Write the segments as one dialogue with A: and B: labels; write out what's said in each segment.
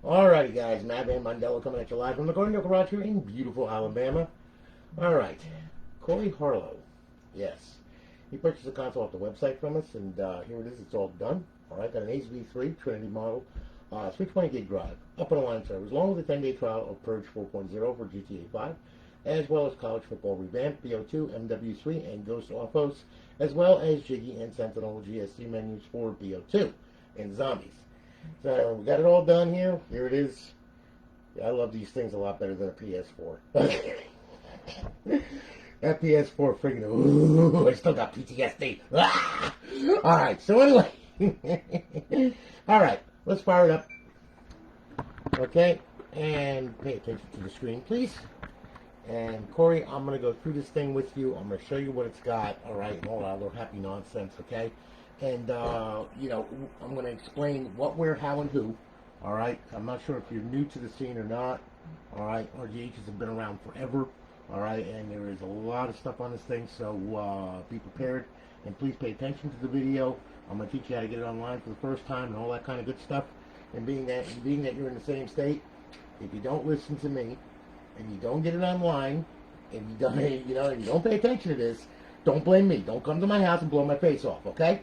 A: Alrighty, guys, Madman Mondello coming at you live from the Garden Garage here in beautiful Alabama. Alright, Corey Harlow. Yes. He purchased a console off the website from us, and here it is. It's all done. Alright, got an HV3 Trinity model, 320 gig drive, up on the line servers, along with a 10-day trial of Purge 4.0 for GTA 5, as well as college football Revamped, BO2, MW3, and Ghost Offhosts, as well as Jiggy and Sentinel GSC menus for BO2 and zombies. So we got it all done here. Here it is. Yeah, I love these things a lot better than a PS4. That PS4 freaking, ooh, I still got PTSD. Ah! Alright, so anyway. Alright, let's fire it up. Okay, and pay attention to the screen, please. And Corey, I'm going to go through this thing with you. I'm going to show you what it's got, alright, and all that little happy nonsense, okay? And, you know, I'm going to explain what, where, how, and who. All right? I'm not sure if you're new to the scene or not. All right? RGHs have been around forever. All right? And there is a lot of stuff on this thing, so be prepared. And please pay attention to the video. I'm going to teach you how to get it online for the first time and all that kind of good stuff. And being that you're in the same state, if you don't listen to me and you don't get it online and you don't, you know, and you don't pay attention to this, don't blame me. Don't come to my house and blow my face off, okay?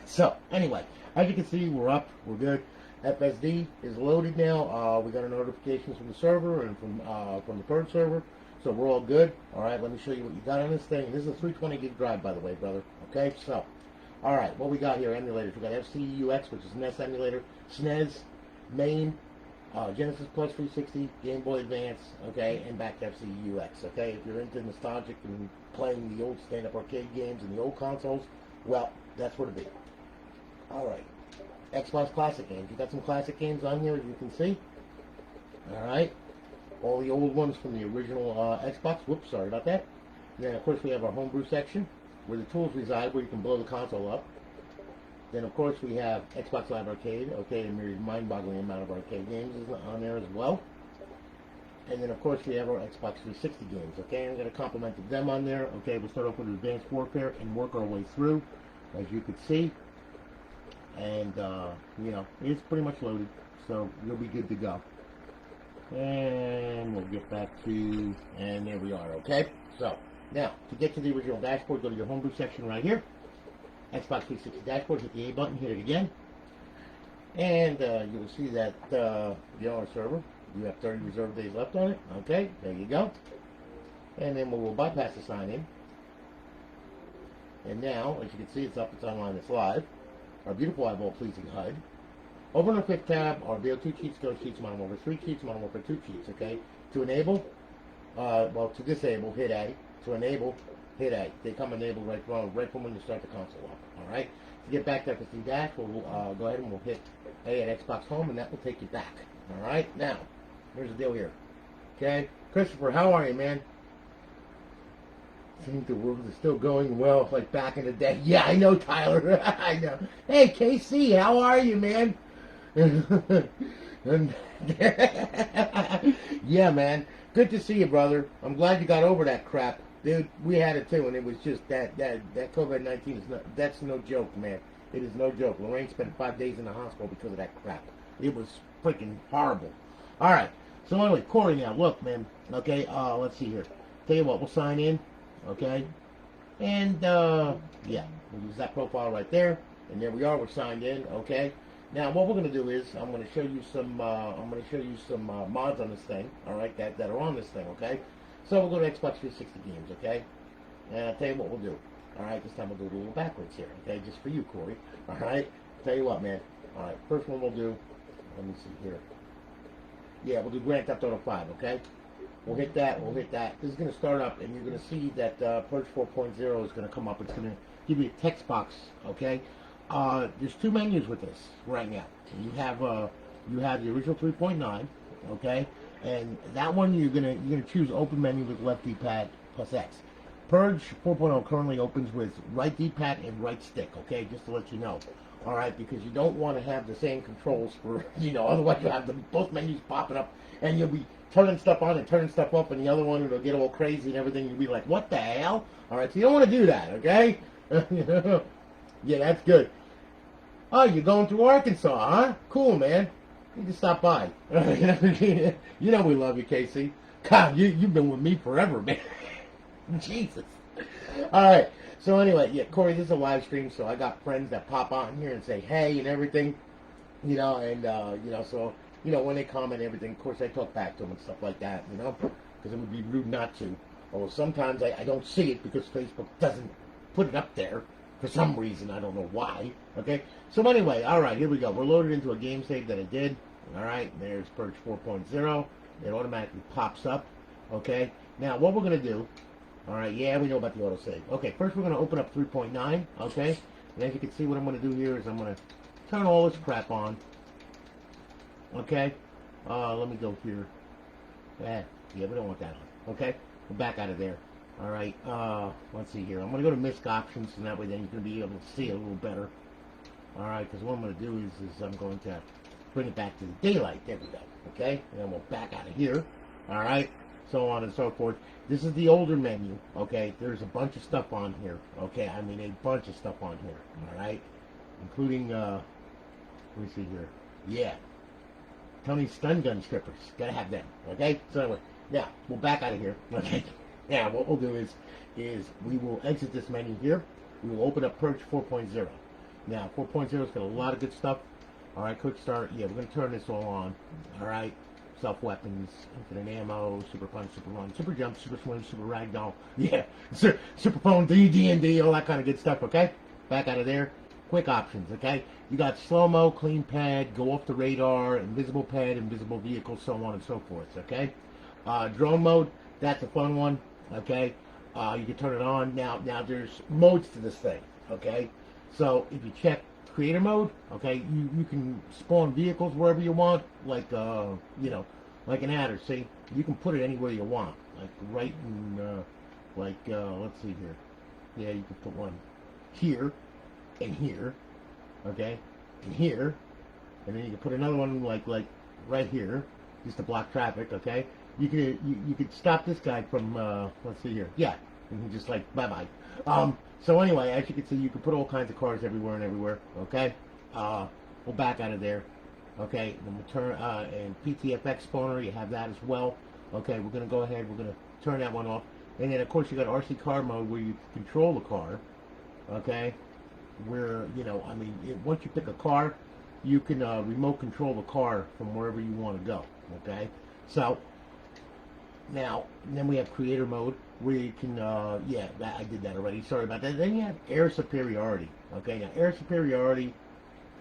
A: So, anyway, as you can see, we're up. We're good. FSD is loaded now. We got our notifications from the server and from the Purge server. So, we're all good. All right, let me show you what you got on this thing. This is a 320 gig drive, by the way, brother. Okay, so, all right, what we got here, emulators. We got FCUX, which is NES emulator, SNES, MAME, Genesis Plus 360, Game Boy Advance, okay, and back to FCUX, okay? If you're into nostalgic and playing the old stand-up arcade games and the old consoles, well, that's where to be. Alright. Xbox Classic games. You got some classic games on here, as you can see. Alright. All the old ones from the original Xbox. Whoops, sorry about that. And then, of course, we have our homebrew section, where the tools reside, where you can blow the console up. Then, of course, we have Xbox Live Arcade, okay, and there's a mind-boggling amount of arcade games on there as well. And then, of course, we have our Xbox 360 games, okay? I'm going to compliment them on there, okay? We'll start off with Advanced Warfare and work our way through, as you can see. And, you know, it's pretty much loaded, so you'll be good to go. And we'll get back to, and there we are, okay? So, now, to get to the original dashboard, go to your homebrew section right here. Xbox 360 dashboard, hit the A button, hit it again. And you will see that you're on a server. You have 30 reserved days left on it. Okay, there you go. And then we'll bypass the sign in. And now, as you can see, it's up, it's online, it's live. Our beautiful eyeball pleasing HUD. Over on the fifth tab, our BO2 cheats, Ghost cheats, Modern Warfare 3 cheats, Modern Warfare 2 cheats, okay? To enable, well, to disable, hit A. To enable, hit A. They come enabled right from when you start the console up, alright? To get back to FSD dash, we'll go ahead and we'll hit A at Xbox Home, and that will take you back, alright? Now, here's the deal here, okay? Christopher, how are you, man? I think the world is still going well, like back in the day. Yeah, I know, Tyler. I know. Hey, KC, how are you, man? Yeah, man. Good to see you, brother. I'm glad you got over that crap. Dude, we had it too, and it was just that COVID-19 is not, that's no joke, man. It is no joke. Lorraine spent 5 days in the hospital because of that crap. It was freaking horrible. Alright, so anyway, Corey now, look, man. Okay, let's see here. Tell you what, we'll sign in, okay? And, yeah, we'll use that profile right there. And there we are, we're signed in, okay? Now, what we're going to do is, I'm going to show you some, mods on this thing, alright, that are on this thing, okay? So we'll go to Xbox 360 games, okay? And I'll tell you what we'll do. Alright, this time we'll do it a little backwards here, okay? Just for you, Corey. Alright? Tell you what, man. Alright, first one we'll do, let me see here. Yeah, we'll do Grand Theft Auto 5, okay? We'll hit that, we'll hit that. This is going to start up, and you're going to see that Purge 4.0 is going to come up. It's going to give you a text box, okay? There's two menus with this right now. You have the original 3.9, okay? And that one you're gonna choose open menu with left D-pad plus X. Purge 4.0 currently opens with right D-pad and right stick, okay? Just to let you know. Alright, because you don't want to have the same controls for, you know, otherwise you'll have both menus popping up and you'll be turning stuff on and turning stuff up, and the other one it'll get all crazy and everything. You'll be like, what the hell? Alright, so you don't want to do that, okay? Yeah, that's good. Oh, you're going through Arkansas, huh? Cool, man. You just stop by. You know we love you, Casey. God, you've been with me forever, man. Jesus. All right. So anyway, yeah, Corey, this is a live stream, so I got friends that pop on here and say hey and everything, you know, and so when they comment and everything, of course I talk back to them and stuff like that, because it would be rude not to. Or sometimes I don't see it because Facebook doesn't put it up there for some reason. I don't know why. Okay. So anyway, all right, here we go. We're loaded into a game save that I did. All right. There's Purge 4.0. It automatically pops up. Okay. Now what we're gonna do. All right, yeah, we know about the autosave. Okay, first we're going to open up 3.9, okay? And as you can see, what I'm going to do here is I'm going to turn all this crap on, okay? Let me go here. Yeah, we don't want that on, okay? We're back out of there. All right, let's see here. I'm going to go to MISC options, and that way then you can be able to see it a little better. All right, because what I'm going to do is I'm going to bring it back to the daylight. There we go, okay? And then we'll back out of here, all right? So on and so forth. This is the older menu, okay? There's a bunch of stuff on here, okay? I mean, a bunch of stuff on here, all right? Including, let me see here. Yeah. Tony's stun gun strippers. Gotta have them, okay? So anyway, now, we'll back out of here, okay? Now, what we'll do is we will exit this menu here. We will open up Purge 4.0. Now, 4.0 has got a lot of good stuff. All right, quick start. Yeah, we're going to turn this all on, all right? Self-weapons, infinite ammo, super punch, super run, super jump, super swing, super ragdoll, yeah, super phone, D&D, all that kind of good stuff, okay? Back out of there. Quick options, okay? You got slow-mo, clean pad, go off the radar, invisible pad, invisible vehicle, so on and so forth, okay? Drone mode, that's a fun one, okay? You can turn it on. Now there's modes to this thing, okay? So if you check creator mode, okay, you can spawn vehicles wherever you want, like like an adder. See, you can put it anywhere you want, like right in let's see here. Yeah, you can put one here and here, okay, and here, and then you can put another one like right here, just to block traffic. Okay, you could stop this guy from let's see here. Yeah, and he just like bye. So anyway, as you can see, you can put all kinds of cars everywhere and everywhere, okay? We'll back out of there, okay? Then we'll turn, and PTFX spawner, you have that as well. Okay, we're going to go ahead, we're going to turn that one off. And then, of course, you got RC car mode where you control the car, okay? Where, I mean, once you pick a car, you can remote control the car from wherever you want to go, okay? So, now, then we have creator mode, where you can, yeah, I did that already, sorry about that. Then you have air superiority, okay? Now, air superiority,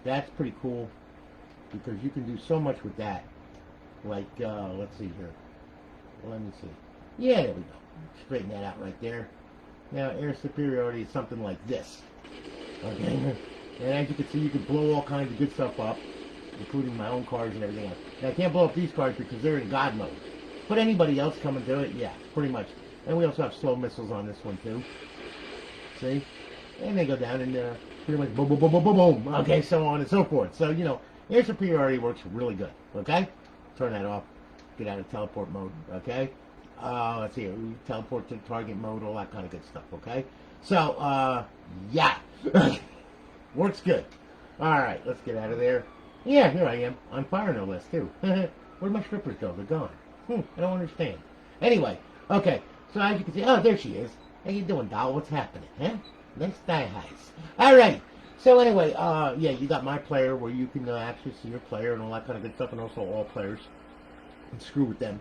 A: that's pretty cool, because you can do so much with that. Like, let's see here. Let me see. Yeah, there we go. Straighten that out right there. Now, air superiority is something like this, okay? And as you can see, you can blow all kinds of good stuff up, including my own cars and everything else. Now, I can't blow up these cars because they're in God mode. But anybody else come and do it? Yeah, pretty much. And we also have slow missiles on this one too. See? And they go down and pretty much boom, boom, boom, boom, boom, boom. Okay, so on and so forth. So, air superiority works really good. Okay? Turn that off. Get out of teleport mode. Okay? Let's see. We teleport to target mode, all that kind of good stuff. Okay? So, yeah. Works good. Alright, let's get out of there. Yeah, here I am. On fire no less too. Where'd my strippers go? They're gone. I don't understand. Anyway, okay. So as you can see, oh, there she is. How you doing, doll? What's happening, huh? Nice thigh highs. All right. So anyway, yeah, you got my player where you can actually see your player and all that kind of good stuff, and also all players. And screw with them.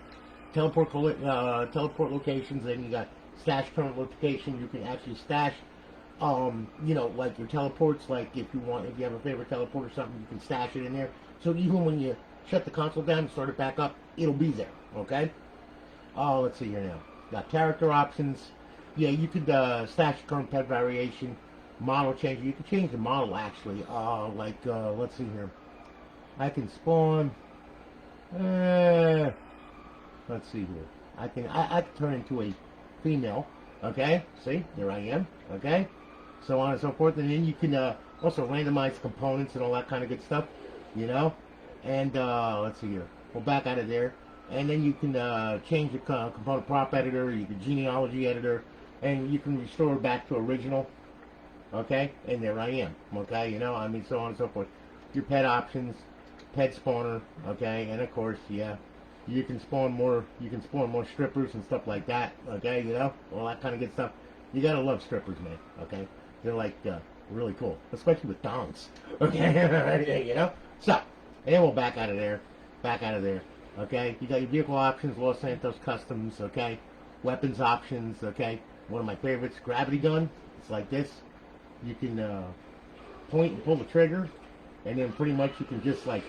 A: Teleport locations. Then you got stash current location. You can actually stash, like your teleports. Like if you have a favorite teleport or something, you can stash it in there. So even when you shut the console down and start it back up, it'll be there. Okay. Oh, let's see here now. Got character options. Yeah, you could stash current pet variation, model change. You can change the model actually. Let's see here. I can spawn. Let's see here. I can turn into a female. Okay, see, there I am. Okay, so on and so forth. And then you can also randomize components and all that kind of good stuff. And let's see here. We'll back out of there. And then you can change the component prop editor, you can genealogy editor, and you can restore back to original. Okay, and there I am. Okay, I mean, so on and so forth. Your pet options, pet spawner, okay, and of course, yeah, you can spawn more strippers and stuff like that, okay, you know, all that kind of good stuff. You gotta love strippers, man, okay? They're like really cool, especially with dongs, okay, you know. So, and then we'll back out of there, okay. You got your vehicle options, Los Santos Customs, okay. Weapons options, okay. One of my favorites, gravity gun. It's like this. You can point and pull the trigger, and then pretty much you can just like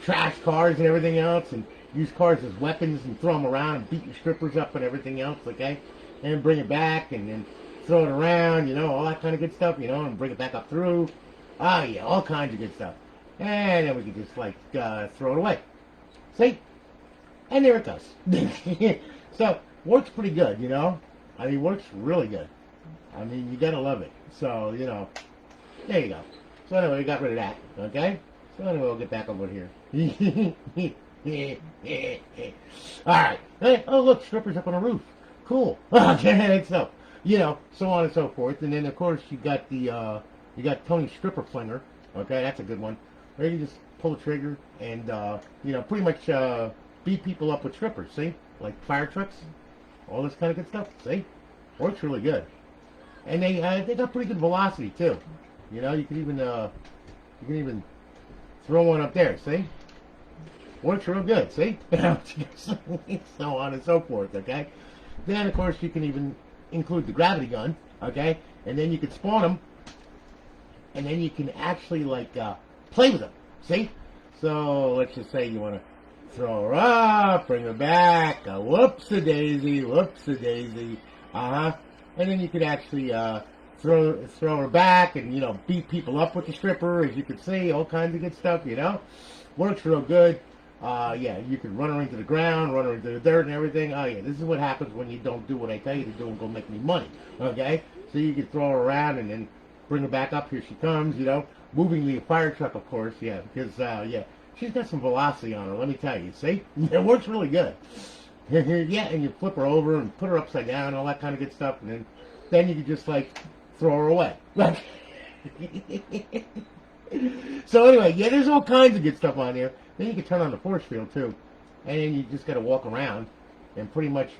A: trash cars and everything else, and use cars as weapons and throw them around and beat your strippers up and everything else, okay? And bring it back and then throw it around, you know, all that kind of good stuff, you know, and bring it back up through. Ah, yeah, all kinds of good stuff. And then we can just like throw it away. See? And there it goes. So, works pretty good, you know? I mean, works really good. I mean, you gotta love it. So, you know, there you go. So anyway, we got rid of that, okay? So anyway, we'll get back over here. Alright. Hey, oh look, strippers up on a roof. Cool. Okay, so, you know, so on and so forth. And then, of course, you got the, you got Tony's Stripper Flinger. Okay, that's a good one. Where you just pull the trigger and, you know, pretty much beat people up with strippers, see? Like fire trucks. All this kind of good stuff, see? Works really good. And they got pretty good velocity, too. You know, you can even throw one up there, see? Works real good, see? So on and so forth, okay? Then, of course, you can even include the gravity gun, okay? And then you can spawn them, and then you can actually, like, play with them, see? So, let's just say you want to throw her up, bring her back, whoops-a-daisy, whoops-a-daisy, and then you could actually throw her back and, you know, beat people up with the stripper, as you can see, all kinds of good stuff, you know? Works real good. Yeah, you can run her into the ground, run her into the dirt and everything. Oh, yeah, this is what happens when you don't do what I tell you to do and go make me money, okay? So you can throw her around and then bring her back up. Here she comes, you know? Moving the fire truck, of course, yeah, because, yeah, she's got some velocity on her, let me tell you, see? It works really good. Yeah, and you flip her over and put her upside down, all that kind of good stuff, and then you can just, like, throw her away. So anyway, yeah, there's all kinds of good stuff on there. Then you can turn on the force field, too. And then you just got to walk around, and pretty much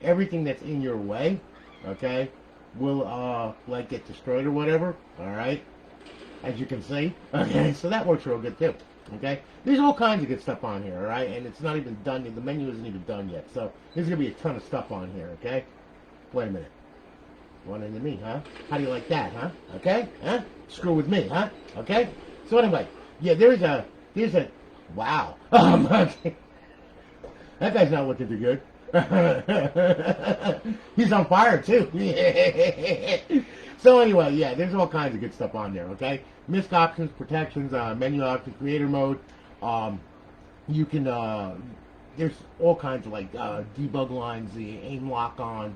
A: everything that's in your way, okay, will, like, get destroyed or whatever, all right, as you can see. Okay, so that works real good, too. Okay, there's all kinds of good stuff on here, all right, and it's not even done. The menu isn't even done yet, so there's gonna be a ton of stuff on here. Okay, wait a minute, run into me, huh? How do you like that, huh? Okay, huh? Screw with me, huh? Okay. So anyway, yeah, there's a wow. Okay. That guy's not looking too good. He's on fire too. So anyway, yeah, there's all kinds of good stuff on there, okay? Misc options, protections, menu options, creator mode. You can, there's all kinds of like debug lines, the aim lock on,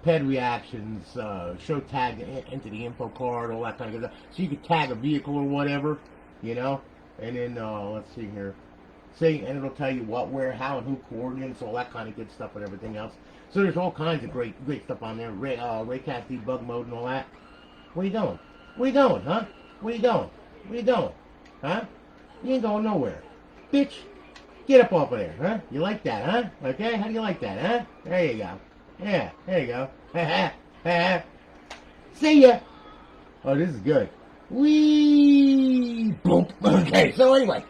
A: ped reactions, show tag into the info card, all that kind of good stuff. So you can tag a vehicle or whatever, you know? And then, let's see here. See, and it'll tell you what, where, how, and who coordinates, all that kind of good stuff and everything else. So there's all kinds of great stuff on there. Raycast debug mode and all that. Where you going? Where you going, huh? Where you going? Where you going? Huh? You ain't going nowhere. Bitch, get up off of there, huh? You like that, huh? Okay, how do you like that, huh? There you go. Yeah, there you go. See ya. Oh, this is good. Whee! Boom. Okay, so anyway.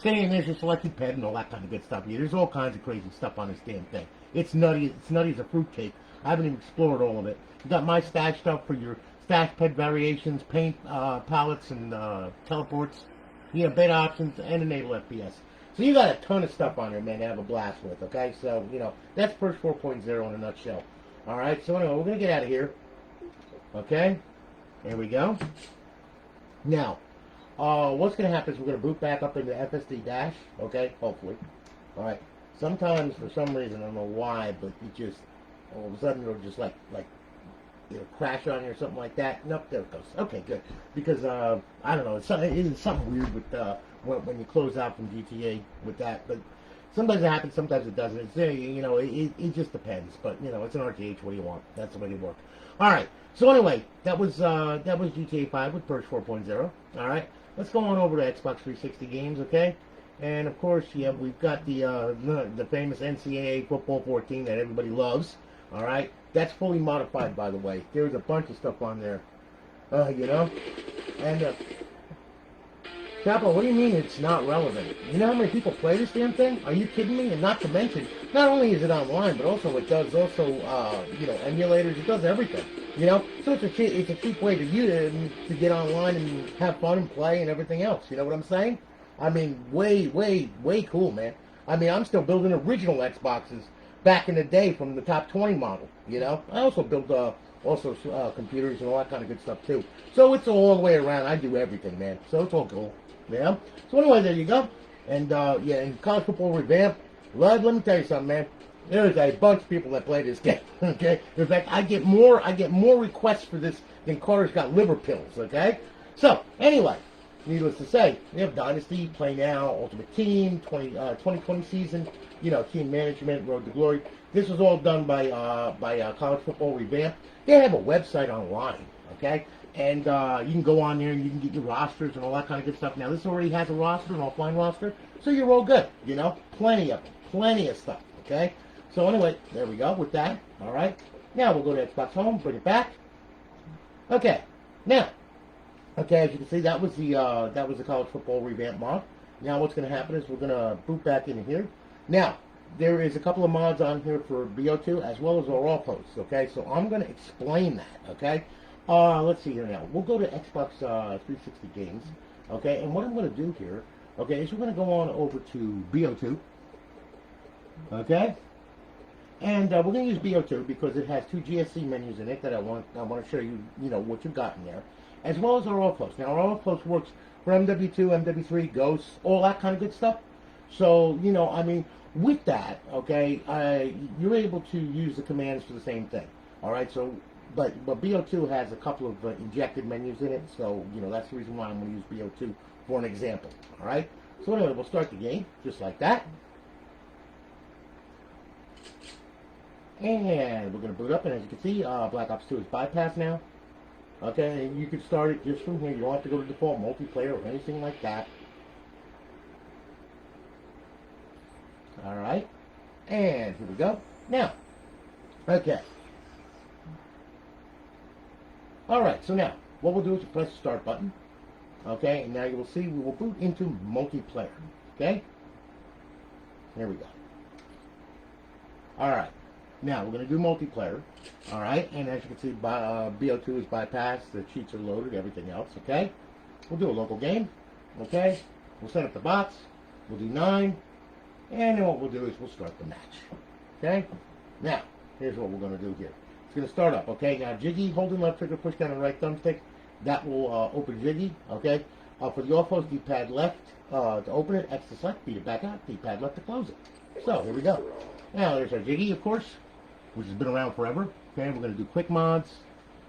A: So there's your selected pet and all that kind of good stuff. Yeah, there's all kinds of crazy stuff on this damn thing. It's nutty. It's nutty as a fruitcake. I haven't even explored all of it. You got my stash stuff for your stash pet variations, paint palettes, and teleports. You know, beta options and enable FPS. So you got a ton of stuff on there, man, to have a blast with. Okay, so you know that's Purge 4.0 in a nutshell. All right, so anyway, we're gonna get out of here. Okay, there we go. Now, what's going to happen is we're going to boot back up into FSD dash, okay, hopefully. All right, sometimes, for some reason, I don't know why, but it just, all of a sudden, it'll just, like it'll crash on you or something like that. Nope, there it goes. Okay, good. Because, I don't know, it's something weird with, when you close out from GTA with that, but sometimes it happens, sometimes it doesn't. It's, you know, it just depends, but, you know, it's an RTH, what do you want? That's the way they work. All right, so anyway, that was GTA 5 with Purge 4.0, all right? let's go on over to Xbox 360 games, okay? And of course, yeah, we've got the famous Ncaa Football 14 that everybody loves. All right, that's fully modified, by the way. There's a bunch of stuff on there, you know. And Chapo, what do you mean it's not relevant? You know how many people play this damn thing? Are you kidding me? And not to mention, not only is it online, but also it does you know, emulators. It does everything. You know, so it's a cheap way to get online and have fun and play and everything else. You know what I'm saying? I mean, way cool, man. I mean, I'm still building original Xboxes back in the day from the top 20 model. You know, I also built computers and all that kind of good stuff too. So it's all the way around. I do everything, man. So it's all cool. Yeah. So anyway, there you go. And yeah, and college football revamped. Let me tell you something, man. There's a bunch of people that play this game. Okay. In fact, I get more requests for this than Carter's got liver pills. Okay. So anyway, needless to say, we have Dynasty, Play Now, Ultimate Team, 2020 season. You know, team management, Road to Glory. This was all done by College Football Revamped. They have a website online. Okay. And you can go on there and you can get your rosters and all that kind of good stuff. Now, this already has a roster, an offline roster, so you're all good, you know? Plenty of them. Plenty of stuff, okay? So anyway, there we go with that, all right? Now, we'll go to Xbox Home, bring it back. Okay, now, okay, as you can see, that was the College Football Revamp mod. Now, what's going to happen is we're going to boot back into here. Now, there is a couple of mods on here for BO2 as well as our Offhosts, okay? So I'm going to explain that, okay? Let's see here now. We'll go to Xbox 360 games, okay? And what I'm going to do here, okay, is we're going to go on over to BO2, okay? And we're going to use BO2 because it has two GSC menus in it that I want to show you, you know, what you've got in there, as well as our Offhosts. Now, our Offhosts works for MW2, MW3, Ghosts, all that kind of good stuff. So, you know, I mean, with that, okay, you're able to use the commands for the same thing, all right? So, but BO2 has a couple of injected menus in it, so, you know, that's the reason why I'm going to use BO2 for an example, all right? So anyway, we'll start the game just like that. And we're going to boot up, and as you can see, Black Ops 2 is bypassed now. Okay, and you can start it just from here. You don't have to go to default multiplayer or anything like that. All right, and here we go. Now, okay. All right, so now, what we'll do is press the start button. Okay, and now you will see we will boot into multiplayer. Okay, here we go. All right. Now, we're going to do multiplayer, all right? And as you can see, BO2 is bypassed, the cheats are loaded, everything else, okay? We'll do a local game, okay? We'll set up the bots, we'll do 9, and then what we'll do is we'll start the match, okay? Now, here's what we're going to do here. It's going to start up, okay? Now, Jiggy, holding left trigger, push down the right thumbstick, that will open Jiggy, okay? For the Offhost, D-pad left to open it, X to select, beat it back out, D-pad left to close it. So, here we go. Now, there's our Jiggy, of course, which has been around forever. Okay, we're going to do quick mods.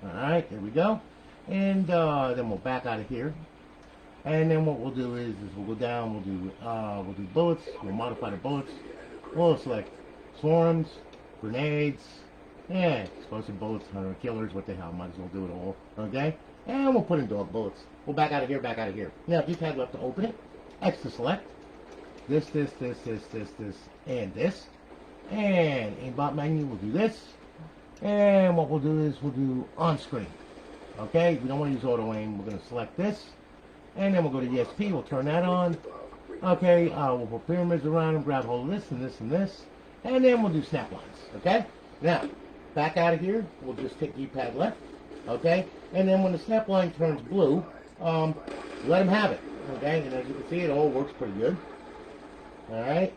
A: Alright, there we go. And then we'll back out of here. And then what we'll do is we'll go down, we'll do bullets, we'll modify the bullets. We'll select swarms, grenades, yeah, explosive bullets, hunter killers, what the hell, might as well do it all. Okay? And we'll put in dog bullets. We'll back out of here, back out of here. Now, D-pad left to open it, X to select. This, and this. And aimbot menu, we'll do this. And what we'll do is we'll do on screen. Okay, we don't want to use auto aim. We're going to select this. And then we'll go to ESP, we'll turn that on. Okay, we'll put pyramids around them, grab hold of this and this and this. And then we'll do snap lines. Okay, now back out of here, we'll just take D-pad left. Okay, and then when the snap line turns blue, let them have it. Okay, and as you can see, it all works pretty good. Alright.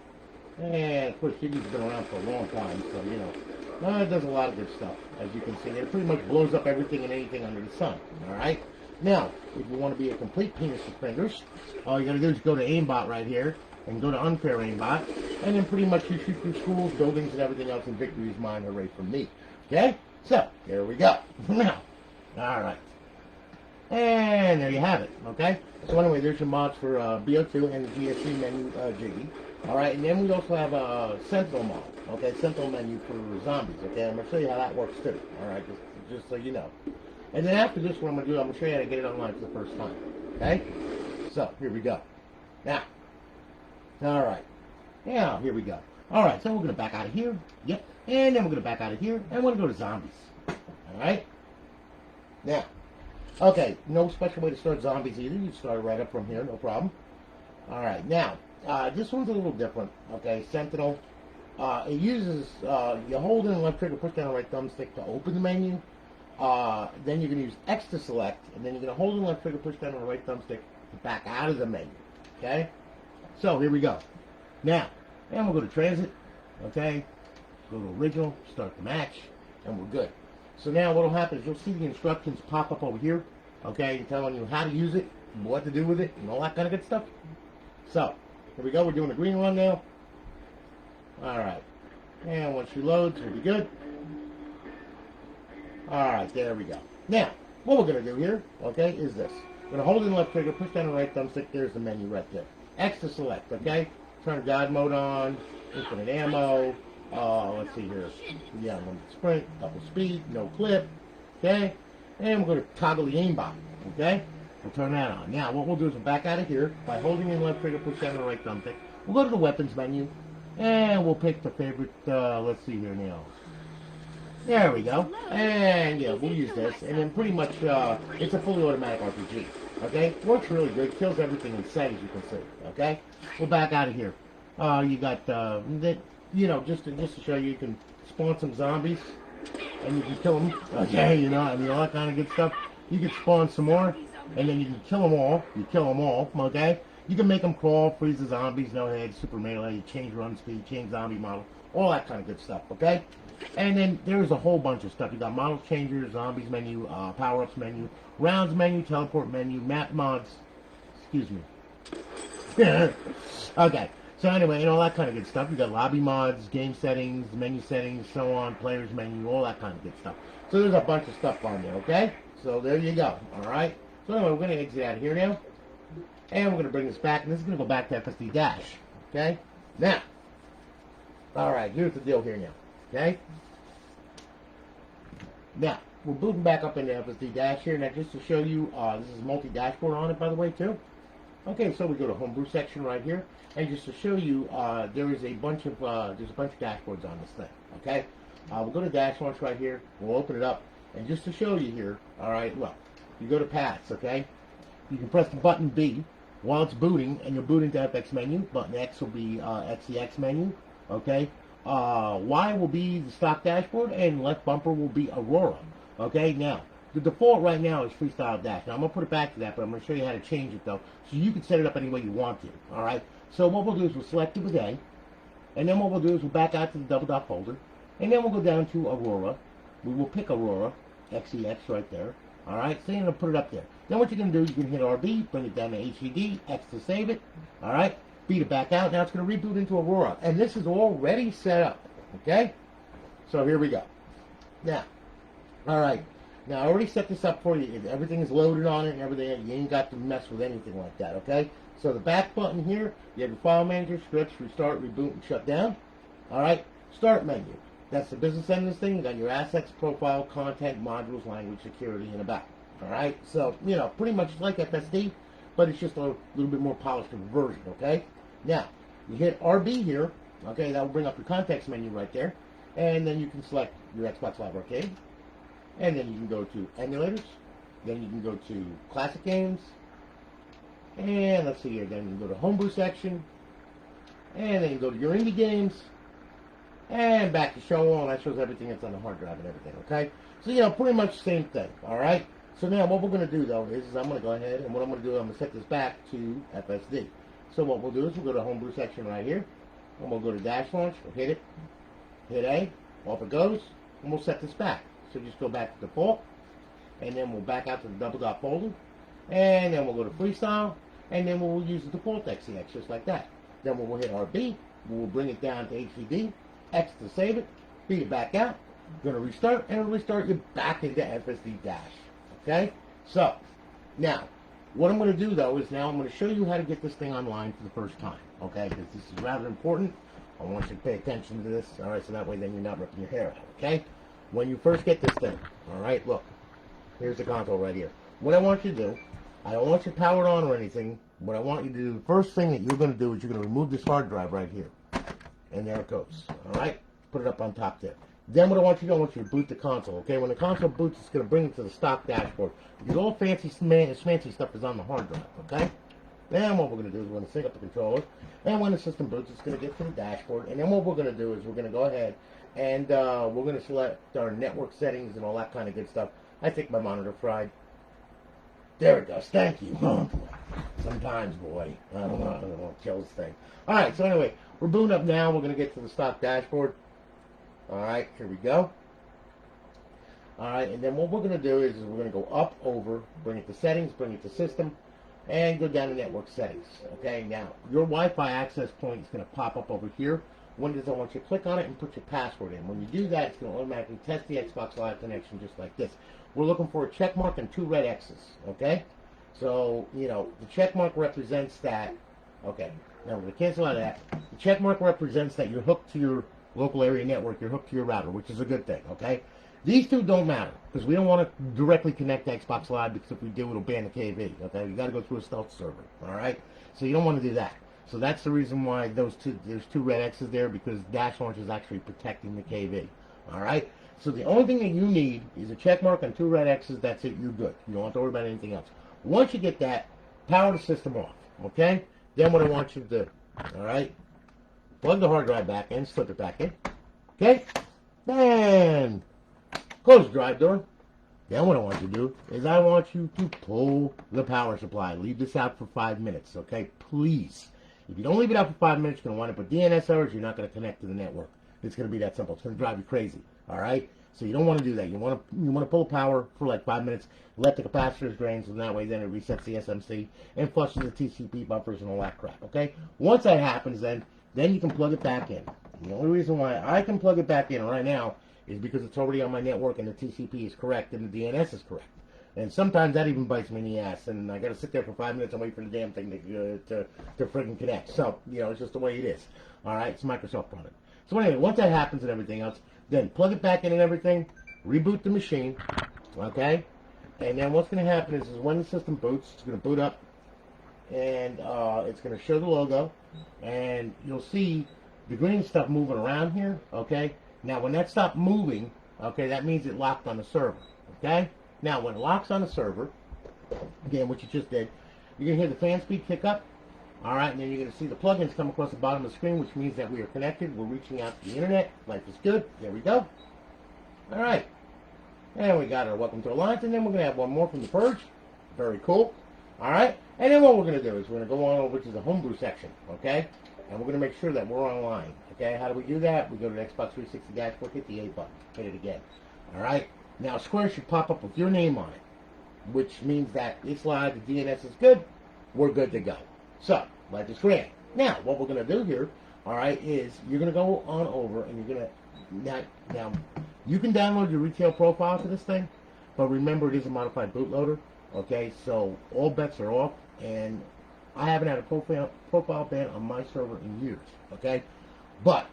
A: And of course, Jiggy's been around for a long time, so you know, it does a lot of good stuff, as you can see. It pretty much blows up everything and anything under the sun. All right. Now, if you want to be a complete penis of fingers, all you got to do is go to aimbot right here and go to unfair aimbot, and then pretty much you shoot through schools, buildings, and everything else. And victory is mine, hooray from me. Okay. So there we go. Now, all right. And there you have it. Okay. So anyway, there's your mods for BO2 and the GSC menu Jiggy. All right, and then we also have a Sentinel mod, okay, Sentinel menu for zombies, okay, I'm going to show you how that works too, all right, just so you know. And then after this, what I'm going to do, I'm going to show you how to get it online for the first time, okay? So, here we go. Now, all right. Now, here we go. All right, so we're going to back out of here. Yep. And then we're going to back out of here, and we're going to go to zombies. All right? Now, okay, no special way to start zombies either. You start right up from here, no problem. All right, now, this one's a little different, okay? Sentinel. It uses, you hold in the left trigger, push down the right thumbstick to open the menu. Then you're going to use X to select, and then you're going to hold in the left trigger, push down the right thumbstick to back out of the menu, okay? So, here we go. Now, and we'll go to transit, okay? Go to original, start the match, and we're good. So now what will happen is you'll see the instructions pop up over here, okay, telling you how to use it, what to do with it, and all that kind of good stuff. So, here we go. We're doing a green run now. All right. And once she loads, we'll be good. All right, there we go. Now, what we're going to do here, okay, is this. We're going to hold in the left trigger, push down the right thumbstick. There's the menu right there. X to select, okay? Turn God mode on, infinite ammo. Let's see here. Yeah, limited sprint, double speed, no clip, okay? And we're going to toggle the aimbot, okay? We'll turn that on. Now, what we'll do is we'll back out of here by holding in the left trigger, push down the right thumbstick. We'll go to the weapons menu, and we'll pick the favorite, let's see here now. There we go. And, yeah, we'll use this. And then pretty much, it's a fully automatic RPG, okay? Works really good. Kills everything in sight, as you can see, okay? We'll back out of here. You got, you know, just to show you, you can spawn some zombies, and you can kill them, okay, you know, I mean, all that kind of good stuff. You can spawn some more, and then you can kill them all. You kill them all, okay? You can make them crawl, freeze the zombies, no head, super melee, you change run speed, change zombie model, all that kind of good stuff, okay? And then there's a whole bunch of stuff. You got model changers, zombies menu, power-ups menu, rounds menu, teleport menu, map mods, excuse me. Okay. So anyway, and all that kind of good stuff. You got lobby mods, game settings, menu settings, so on, players menu, all that kind of good stuff. So there's a bunch of stuff on there, okay? So there you go, all right? So anyway, we're going to exit out of here now. And we're going to bring this back, and this is going to go back to FSD dash, okay? Now, all right, here's the deal here now, okay? Now, we're booting back up into FSD dash here. Now, just to show you, this is multi-dashboard on it, by the way, too. Okay, so we go to homebrew section right here, and just to show you, there is a bunch of dashboards on this thing. Okay, we'll go to dash launch right here. We'll open it up, and just to show you here, all right. Well, you go to paths. Okay, you can press the button B while it's booting, and you'll boot into FX menu. Button X will be XEX menu. Okay, Y will be the stock dashboard, and left bumper will be Aurora. Okay, now. The default right now is freestyle dash. Now I'm gonna put it back to that, but I'm gonna show you how to change it though, so you can set it up any way you want to. All right. So what we'll do is we'll select it with A, and then what we'll do is we'll back out to the double dot folder, and then we'll go down to Aurora. We will pick Aurora, XEX right there. All right. So you're gonna put it up there. Then what you're gonna do, you can hit RB, bring it down to HED, X to save it. All right. B to back out. Now it's gonna reboot into Aurora, and this is already set up. Okay. So here we go. Now, all right. Now, I already set this up for you. Everything is loaded on it and everything. You ain't got to mess with anything like that, okay? So the back button here, you have your file manager, scripts, restart, reboot, and shut down. All right? Start menu. That's the business end of this thing. You got your assets, profile, content, modules, language, security, and about. All right? So, you know, pretty much like FSD, but it's just a little bit more polished version, okay? Now, you hit RB here, okay? That will bring up your context menu right there. And then you can select your Xbox Live Arcade. And then you can go to emulators. Then you can go to classic games. And let's see here. Then you can go to homebrew section. And then you go to your indie games. And back to show all. And that shows everything that's on the hard drive and everything. Okay? So, you know, pretty much the same thing. Alright? So now what we're going to do, though, is I'm going to go ahead. And what I'm going to do, I'm going to set this back to FSD. So what we'll do is we'll go to homebrew section right here. And we'll go to dash launch. We'll hit it. Hit A. Off it goes. And we'll set this back. So just go back to default, and then we'll back out to the double dot folder, and then we'll go to freestyle, and then we'll use the default XEX just like that. Then we'll hit RB, we'll bring it down to HED, X to save it, B to back out, going to restart, and it'll restart you back into FSD dash. Okay? So, now, what I'm going to do though is now I'm going to show you how to get this thing online for the first time. Okay? Because this is rather important. I want you to pay attention to this. Alright, so that way then you're not ripping your hair out. Okay? When you first get this thing, all right, look, here's the console right here. What I want you to do I don't want you powered on or anything. What I want you to do, the first thing that you're going to do is you're going to remove this hard drive right here. And there it goes. All right? Put it up on top there. Then what I want you to do, I want you to boot the console. Okay? When the console boots, it's going to bring it to the stock dashboard. Because all fancy stuff is on the hard drive. Okay? Then what we're going to do is we're going to sync up the controller. And when the system boots, it's going to get to the dashboard. And then what we're going to do is we're going to go ahead and we're going to select our network settings and all that kind of good stuff. I think my monitor fried. There it goes. Thank you. Oh, boy. Sometimes, boy. I don't want to kill this thing. All right. So anyway, we're booting up now. We're going to get to the stock dashboard. All right. Here we go. All right. And then what we're going to do is we're going to go up, over, bring it to settings, bring it to system, and go down to network settings. Okay. Now, your Wi-Fi access point is going to pop up over here. When does I want you to click on it and put your password in. When you do that, it's going to automatically test the Xbox Live connection just like this. We're looking for a check mark and 2 red X's, okay? So, you know, the check mark represents that, okay, now we're going to cancel out of that. The check mark represents that you're hooked to your local area network, you're hooked to your router, which is a good thing, okay? These two don't matter, because we don't want to directly connect to Xbox Live, because if we do, it'll ban the KV, okay? You got to go through a stealth server, all right? So you don't want to do that. So that's the reason why there's 2 red X's there, because Dash Launch is actually protecting the KV, all right? So the only thing that you need is a check mark and 2 red X's. That's it. You're good. You don't have to worry about anything else. Once you get that, power the system off, okay? Then what I want you to do, all right? Plug the hard drive back in, slip it back in, okay? Then close the drive door. Then what I want you to do is I want you to pull the power supply. Leave this out for 5 minutes, okay? Please. If you don't leave it out for 5 minutes, you're going to wind up with DNS errors. You're not going to connect to the network. It's going to be that simple. It's going to drive you crazy. All right? So you don't want to do that. You want to pull power for like 5 minutes, let the capacitors drain, so that way then it resets the SMC and flushes the TCP buffers and all that crap. Okay? Once that happens, then you can plug it back in. And the only reason why I can plug it back in right now is because it's already on my network and the TCP is correct and the DNS is correct. And sometimes that even bites me in the ass, and I got to sit there for 5 minutes and wait for the damn thing to friggin' connect. So, you know, it's just the way it is. All right? It's a Microsoft product. So anyway, once that happens and everything else, then plug it back in and everything, reboot the machine, okay? And then what's going to happen is when the system boots, it's going to boot up, and it's going to show the logo, and you'll see the green stuff moving around here, okay? Now, when that stopped moving, okay, that means it locked on the server, okay? Now, when it locks on the server, again, what you just did, you're going to hear the fan speed kick up. All right, and then you're going to see the plugins come across the bottom of the screen, which means that we are connected. We're reaching out to the internet. Life is good. There we go. All right. And we got our Welcome to Alliance, and then we're going to have one more from the Purge. Very cool. All right. And then what we're going to do is we're going to go on over to the homebrew section, okay? And we're going to make sure that we're online, okay? How do we do that? We go to the Xbox 360 dashboard, hit the A button, hit it again. All right. Now, Square should pop up with your name on it, which means that it's live, the DNS is good, we're good to go. So, like this grand. Now, what we're going to do here, all right, is you're going to go on over and you're going to, now, you can download your retail profile to this thing, but remember it is a modified bootloader, okay, so all bets are off, and I haven't had a profile ban on my server in years, okay, but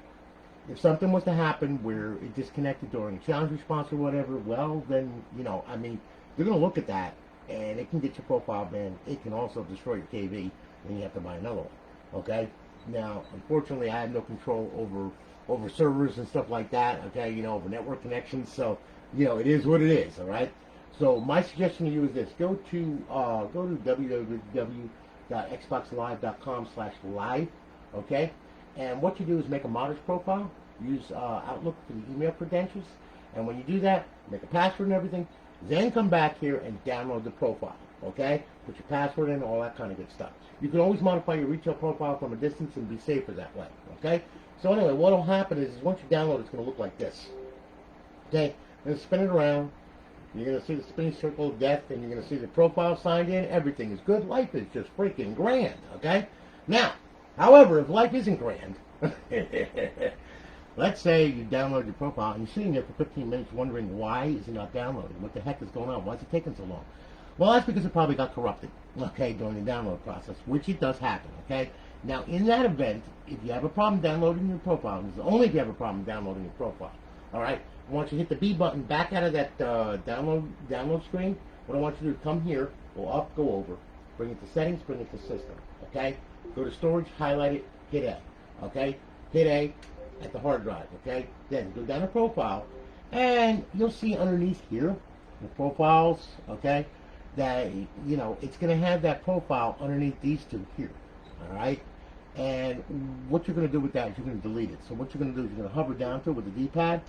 A: if something was to happen where it disconnected during a challenge response or whatever, well, then, you know, I mean, they're going to look at that, and it can get your profile banned. It can also destroy your KV, and you have to buy another one, okay? Now, unfortunately, I have no control over servers and stuff like that, okay, you know, over network connections, so, you know, it is what it is, all right? So my suggestion to you is this. Go to www.xboxlive.com/live, okay? And what you do is make a modest profile, use Outlook for the email credentials, and when you do that, make a password and everything, then come back here and download the profile, okay? Put your password in, all that kind of good stuff. You can always modify your retail profile from a distance and be safer that way, okay? So anyway, what will happen is once you download, it's going to look like this, okay? Then spin it around. You're going to see the spinning circle of death, and you're going to see the profile signed in. Everything is good. Life is just freaking grand, okay? Now, however, if life isn't grand, let's say you download your profile and you're sitting there for 15 minutes wondering why is it not downloading? What the heck is going on? Why is it taking so long? Well, that's because it probably got corrupted, okay, during the download process, which it does happen, okay? Now, in that event, if you have a problem downloading your profile, this is only if you have a problem downloading your profile, all right? Once you hit the B button back out of that download screen, what I want you to do is come here, go up, go over, bring it to settings, bring it to system, okay? Go to storage, highlight it, hit A, okay? Hit A at the hard drive, okay? Then go down to profile, and you'll see underneath here, the profiles, okay, that, you know, it's going to have that profile underneath these two here, all right? And what you're going to do with that is you're going to delete it. So what you're going to do is you're going to hover down to it with the D-pad,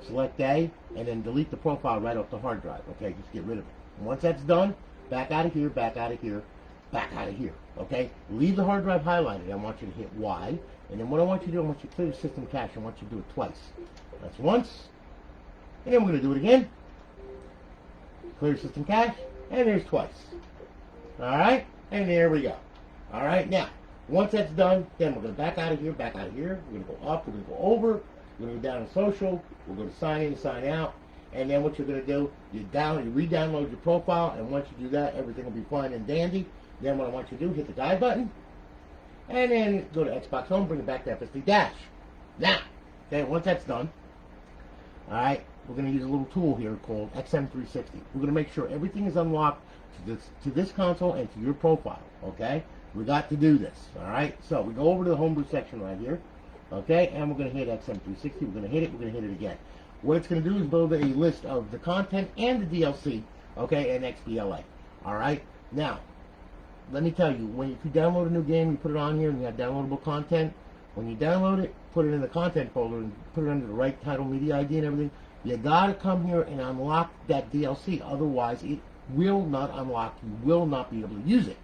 A: select A, and then delete the profile right off the hard drive, okay? Just get rid of it. And once that's done, back out of here, back out of here, back out of here, okay? Leave the hard drive highlighted. I want you to hit Y, and then what I want you to do, I want you to clear the system cache. I want you to do it twice. That's once, and then we're going to do it again. Clear system cache, and there's twice. All right, and there we go. All right, now, once that's done, then we're going to back out of here, back out of here. We're going to go up, we're going to go over, we're going to go down to social, we're going to sign in, sign out, and then what you're going to do, you re-download your profile, and once you do that, everything will be fine and dandy. Then what I want you to do, hit the guide button, and then go to Xbox Home, bring it back to FSD Dash. Now, okay, once that's done, all right, we're going to use a little tool here called XM360. We're going to make sure everything is unlocked to this console and to your profile, okay? We got to do this, all right? So we go over to the homebrew section right here, okay? And we're going to hit XM360. We're going to hit it. We're going to hit it again. What it's going to do is build a list of the content and the DLC, okay, and XBLA, all right? Now, let me tell you, when you download a new game, you put it on here and you have downloadable content. When you download it, put it in the content folder and put it under the right title, media ID, and everything. You gotta come here and unlock that DLC. Otherwise, it will not unlock. You will not be able to use it.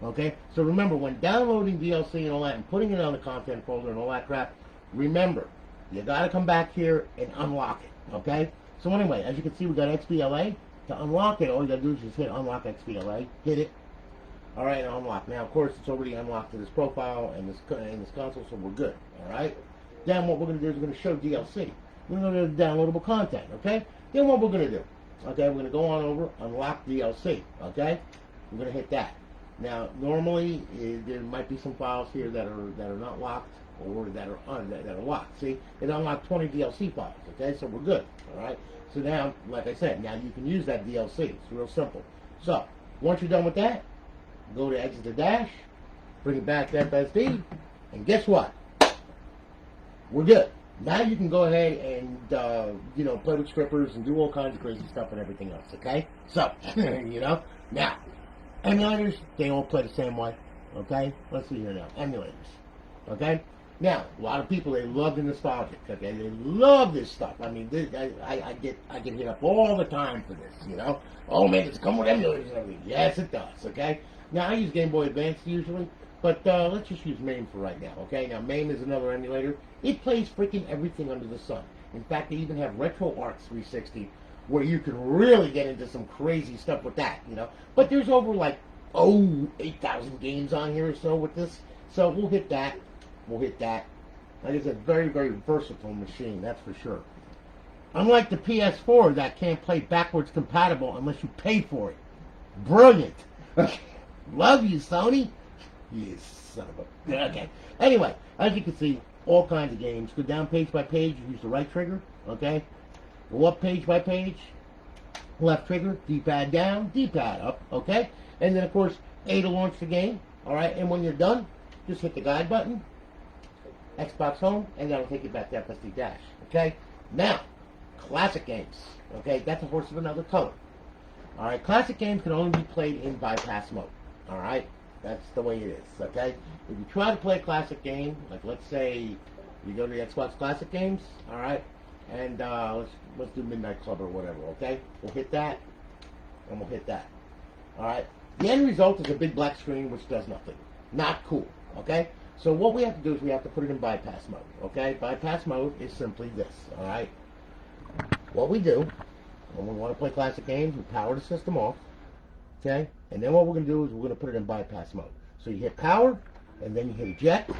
A: Okay? So remember, when downloading DLC and all that and putting it on the content folder and all that crap, remember, you gotta come back here and unlock it. Okay? So anyway, as you can see, we got XBLA. To unlock it, all you gotta do is just hit unlock XBLA. Hit it. All right, unlock. Now, of course, it's already unlocked to this profile and this console, so we're good. All right? Then what we're going to do is we're going to show DLC. We're going to go to downloadable content, okay? Then what we're going to do, okay, we're going to go on over, unlock DLC, okay? We're going to hit that. Now, normally, there might be some files here that are not locked or that are locked. See, it unlocked 20 DLC files, okay? So we're good, all right? So now, like I said, now you can use that DLC. It's real simple. So, once you're done with that, go to exit the dash, bring it back to FSD, and guess what? We're good. Now you can go ahead and, you know, play with strippers and do all kinds of crazy stuff and everything else, okay? So, you know, now, emulators, they all play the same way, okay? Let's see here now, emulators, okay? Now, a lot of people, they love the nostalgic, okay? They love this stuff. I mean, I get hit up all the time for this, you know? Oh, man, it's come with emulators and everything. Yes, it does, okay? Now, I use Game Boy Advance usually, but let's just use MAME for right now, okay? Now, MAME is another emulator. It plays freaking everything under the sun. In fact, they even have RetroArch 360, where you can really get into some crazy stuff with that, you know? But there's over, like, 8,000 games on here or so with this. So we'll hit that. We'll hit that. Like it's a very, very versatile machine, that's for sure. Unlike the PS4 that can't play backwards compatible unless you pay for it. Brilliant. Love you, Sony. You son of a... Okay. Anyway, as you can see, all kinds of games. Go down page by page. You use the right trigger. Okay. Go up page by page. Left trigger. D-pad down. D-pad up. Okay. And then, of course, A to launch the game. All right. And when you're done, just hit the guide button. Xbox Home. And that'll take you back to FSD Dash. Okay. Now, classic games. Okay. That's a horse of another color. All right. Classic games can only be played in bypass mode. All right. That's the way it is, okay? If you try to play a classic game, like let's say you go to the Xbox Classic Games, all right, and let's do Midnight Club or whatever, okay? We'll hit that, and we'll hit that, all right? The end result is a big black screen which does nothing. Not cool, okay? So what we have to do is we have to put it in bypass mode, okay? Bypass mode is simply this, all right? What we do when we want to play classic games, we power the system off, okay? And then what we're going to do is we're going to put it in bypass mode. So you hit power, and then you hit eject.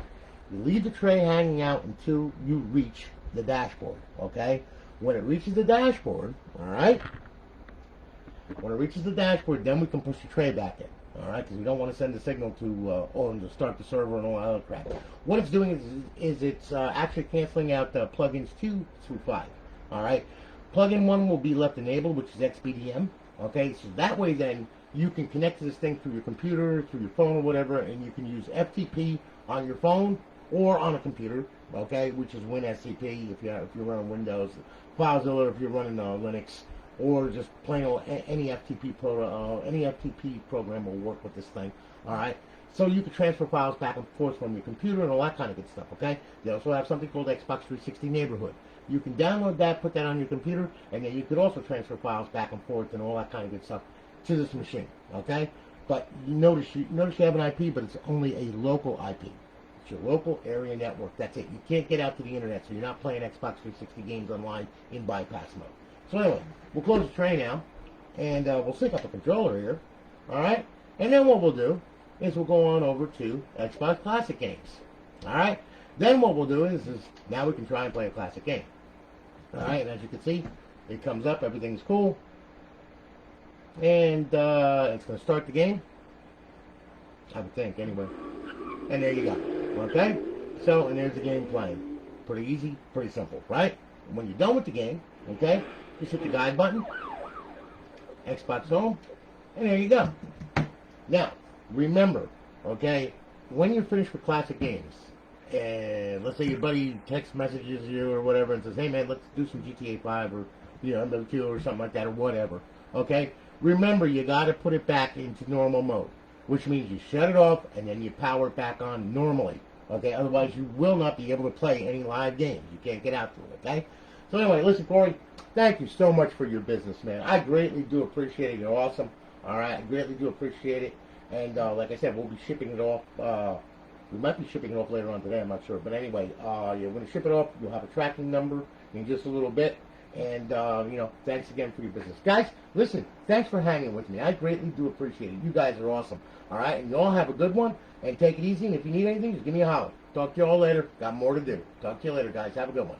A: You leave the tray hanging out until you reach the dashboard, okay? When it reaches the dashboard, all right? When it reaches the dashboard, then we can push the tray back in, all right? Because we don't want to send the signal to start the server and all that other crap. What it's doing is it's actually canceling out the plugins 2 through 5, all right? Plugin 1 will be left enabled, which is XBDM, okay? So that way then, you can connect to this thing through your computer, through your phone or whatever, and you can use FTP on your phone or on a computer, okay, which is WinSCP if you're running Windows, FileZilla if you're running Linux, or just plain old any FTP program will work with this thing. All right, so you can transfer files back and forth from your computer and all that kind of good stuff. Okay, they also have something called Xbox 360 Neighborhood. You can download that, put that on your computer, and then you could also transfer files back and forth and all that kind of good stuff to this machine. Okay, but you notice you have an IP, but it's only a local IP. It's your local area network. That's it. You can't get out to the internet, so you're not playing Xbox 360 games online in bypass mode. So anyway, we'll close the tray now, and we'll sync up the controller here. All right, and then what we'll do is we'll go on over to Xbox Classic games. All right, then what we'll do is now we can try and play a classic game. All right, and as you can see, it comes up, everything's cool, and it's going to start the game. I would think, anyway. And there you go. Okay, so and there's the game playing. Pretty easy, pretty simple, right? And when you're done with the game, okay, just hit the guide button, Xbox Home, and there you go. Now, remember, okay, when you're finished with classic games, and let's say your buddy text messages you or whatever and says, hey man, let's do some GTA 5 or, you know, MW2 or something like that or whatever, okay, remember you got to put it back into normal mode, which means you shut it off and then you power it back on normally, okay, otherwise you will not be able to play any live games. You can't get out to it, okay? So anyway, listen, Corey, thank you so much for your business, man. I greatly do appreciate it. You're awesome. All right, I greatly do appreciate it. And like I said, we'll be shipping it off. We might be shipping it off later on today. I'm not sure. But anyway, you're going to ship it off. You'll have a tracking number in just a little bit. And, you know, thanks again for your business. Guys, listen, thanks for hanging with me. I greatly do appreciate it. You guys are awesome. All right, and you all have a good one. And take it easy. And if you need anything, just give me a holler. Talk to you all later. Got more to do. Talk to you later, guys. Have a good one.